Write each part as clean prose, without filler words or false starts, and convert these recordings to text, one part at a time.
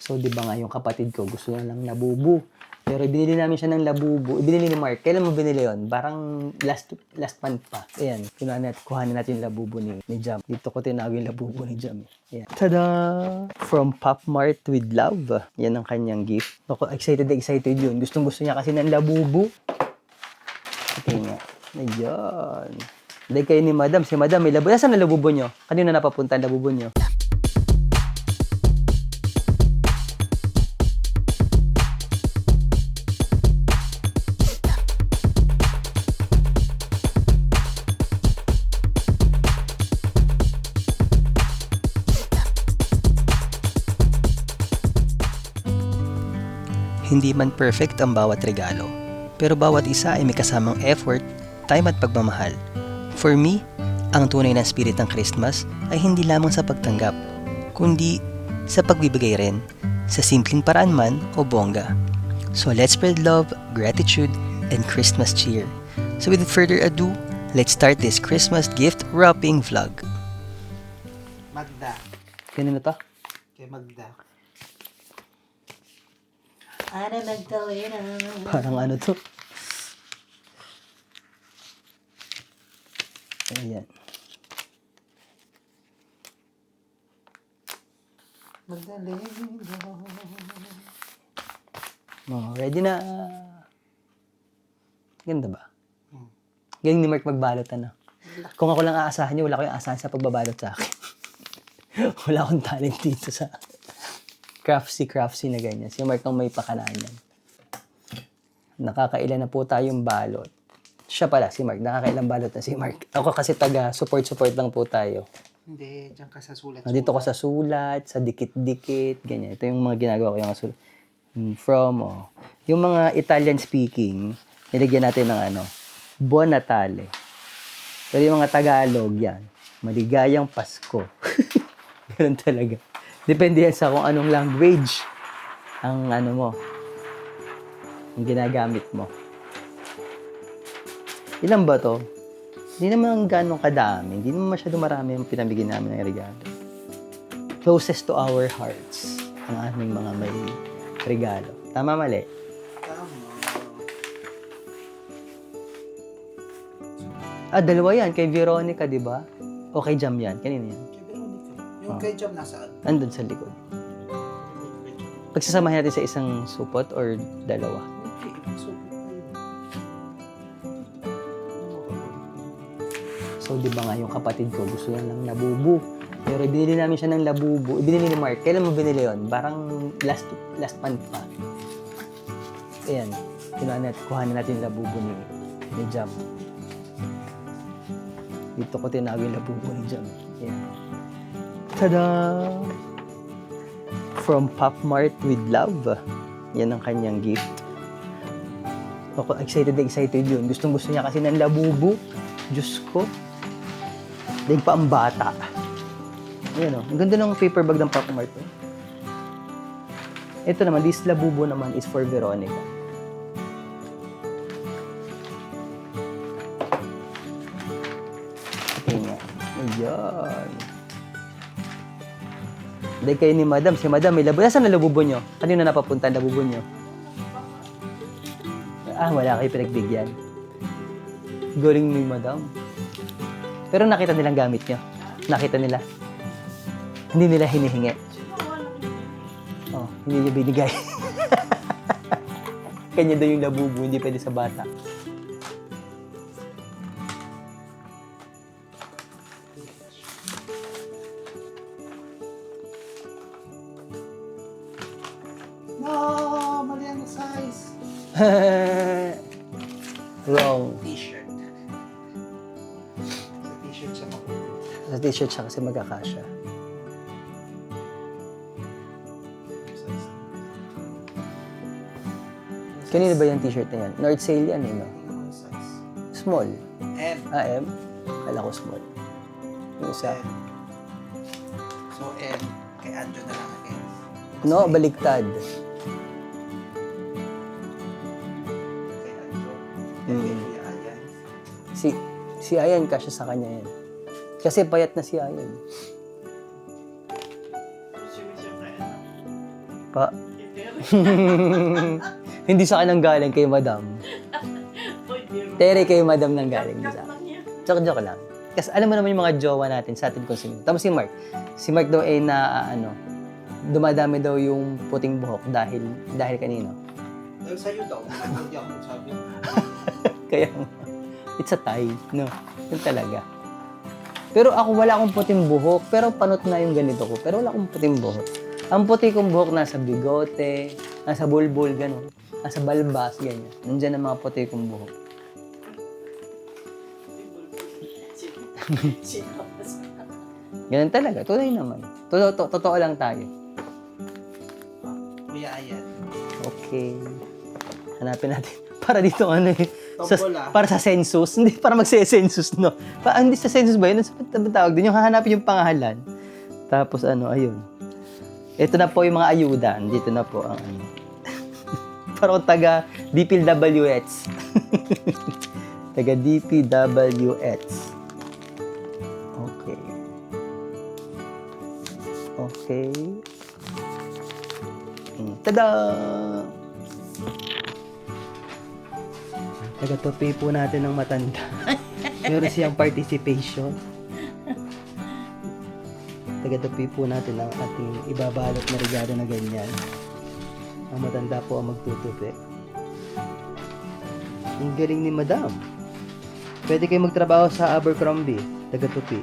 So, di ba nga yung kapatid ko, gusto na lang labubu. Pero binili namin siya ng labubu. Binili ni Mark. Kailan mo binili yon? Parang last month pa. Ayan, kuhanin natin yung labubu ni Jam. Dito ko tinago yung labubu ni Jam. Ayan. Tada! From Pop Mart with Love. Yan ang kanyang gift. Ako, excited yun. Gusto niya kasi ng labubu. Okay nga. Ayan. Hindi kayo ni Madam. Si Madam may labubu. Nasaan na labubu nyo? Kanina napapunta ang labubu nyo? Hindi man perfect ang bawat regalo, pero bawat isa ay may kasamang effort, time at pagmamahal. For me, ang tunay na spirit ng Christmas ay hindi lamang sa pagtanggap, kundi sa pagbibigay rin, sa simpleng paraan man o bongga. So let's spread love, gratitude, and Christmas cheer. So without further ado, let's start this Christmas gift wrapping vlog. Magda. Kanino to? Kay Magda. Ana Magdalena. Parang ano to? Ayan. Magdalena. Oh, ready na. Ganda ba? Galing ni Mark magbalot, ano? Kung ako lang aasahan niyo, wala ko yung aasahan sa pagbabalot sa akin. Wala akong talent dito sa craftsy na ganyan. Si Mark ang may pakalaan yan. Nakakailan na po tayong balot. Siya pala, si Mark. Nakakailang balot na si Mark. Ako kasi support lang po tayo. Hindi, dyan ka sa sulat. Dito ko sa sulat, sa dikit-dikit, ganyan. Ito yung mga ginagawa ko, yung sulat. Yung mga Italian speaking, nilagyan natin ng Buon Natale. Pero yung mga Tagalog, yan. Maligayang Pasko. Ganun talaga. Depende yan sa kung anong language ang mo, ang ginagamit mo. Ilan ba to? Hindi naman ganong kadami. Hindi naman masyado marami yung pinamigay namin ng regalo. Closest to our hearts ang aming mga may regalo. Tama, mali? Tama. Dalawa yan. Kay Veronica, di ba? O kay Jam yan. Kanina yan. Kay Veronica. Yung kay Jam nasaan? Andun sa likod. Pagsasamahin natin sa isang supot or dalawa? Hindi, ibang supot pa yun. So, di ba nga yung kapatid ko, gusto na lang labubu. Pero binili namin siya ng labubu. Binili ni Mark. Kailan mo binili yon? Parang last month pa. Ayan. Kuhanin natin yung labubu ni Jam. Dito ko tinago yung labubu ni Jam. Ayan. Tada! From Pop Mart with Love. Yan ang kanyang gift. Ako, excited yun. Gusto niya kasi ng labubu. Diyos ko. Daig pa ang bata. Ayan o. Ang ganda ng paper bag ng Pop Mart. Ito naman, this labubu naman is for Veronica. Okay nga. Ayan. Hindi kayo ni Madam. Si Madam may labubu. Nasaan na labubu nyo? Kanina napapunta ang labubu nyo? Wala kayo pinagbigyan. Galing ni Madam. Pero nakita nilang gamit nyo. Nakita nila. Hindi nila hinihingi. Hindi niya binigay. Kanya daw yung labubu, hindi pwede sa bata. No, mali ang size. Wrong. T-shirt. Sa t-shirt siya makukuha. Sa t-shirt siya kasi magkakasya. Kanina ba yung t-shirt na yan? North Sale yan no? Tingnan mo yung size. Small. M. M? Kala ko small. Yung isa. M. So, M. Kay Anjo na lang ang M. No, baliktad. Kay Anjo. Mm. Kay Kuya Ayan. Si Ayan, kasya sa kanya yan. Kasi payat na si Ayan. Pa. Hindi sa akin ang galing kay madam. Tere kay madam nang galing sa akin. Joke lang. Kasi alam mo naman yung mga jowa natin sa atin kung sino. Tapos si Mark. Si Mark daw ay dumadami daw yung puting buhok dahil kanino? Dahil sa'yo daw, hindi ako sabi. Kaya it's a tie, no? Yun talaga. Pero ako wala akong puting buhok, pero panot na yung ganito ko. Pero wala akong puting buhok. Ang puti kong buhok nasa bigote, nasa bulbul, gano'n. Nasa balbas, ganyan. Nandiyan ang mga puti kong buhok. Ganun talaga. Tunay naman. Totoo lang tayo. Kuya Ayan. Okay. Hanapin natin. Para dito Tombola. para sa census. Hindi para magse-census, no? Hindi sa census ba yun? Ano tawag din? Yung hahanapin yung pangalan. Tapos ayun. Ito na po yung mga ayuda. Dito na po ang parang taga DPWH. Taga DPWH. Okay. Okay. Tada! Taga-topi po natin ng matanda. Meron siyang participation. Taga-topi po natin ang ating ibabalot na regalo na ganyan. Ang matanda po ang magtutupi. Ang galing ni Madam. Pwede kayo magtrabaho sa Abercrombie. Taga-topi.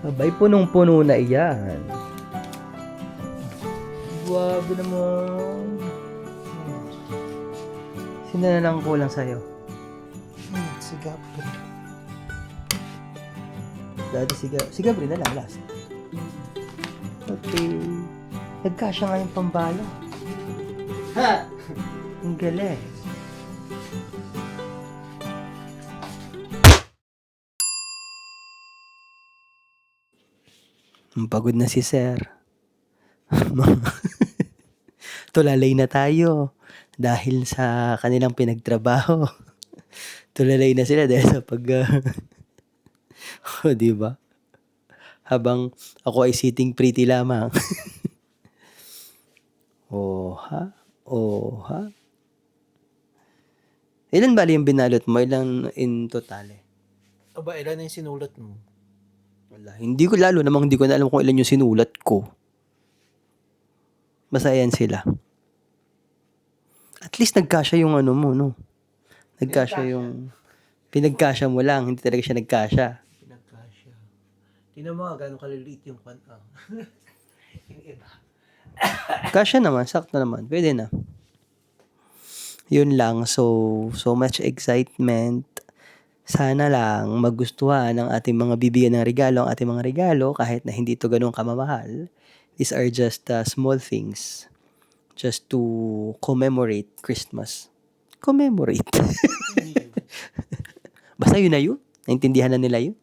Abay, punong-puno na iyan. Grabe naman. Sino na lang kulang sa'yo? Si Gabri. Dati si Gabriel na lang last. Okay. Nagkasya nga yung pambalo. Ha! Ang galing. Pagod na si Sir. Tulalay na tayo dahil sa kanilang pinagtrabaho. Tulalay na sila dahil sa oh, di ba? Habang ako ay sitting pretty lamang. Oh, ha? Ilan bali yung binalot mo? Ilan in total? Aba, ilan na yung sinulat mo? Wala. Hindi ko na alam kung ilan yung sinulat ko. Basta yan sila. At least nagkasya yung mo, no? Nagkasya yung... Pinagkasya mo lang, hindi talaga siya nagkasya. Pinagkasya. Tingnan mo, gano'ng kaliliit yung pantang. Yung iba. Kasya naman, sakto naman. Pwede na. Yun lang. So much excitement. Sana lang magustuhan ng ating mga bibigyan ng regalo, ang ating mga regalo, kahit na hindi ito ganun kamamahal. These are just small things. Just to commemorate Christmas. Commemorate. Basta yun na yun. Naintindihan na nila yun.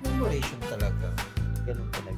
Commemoration talaga. Ganun talaga.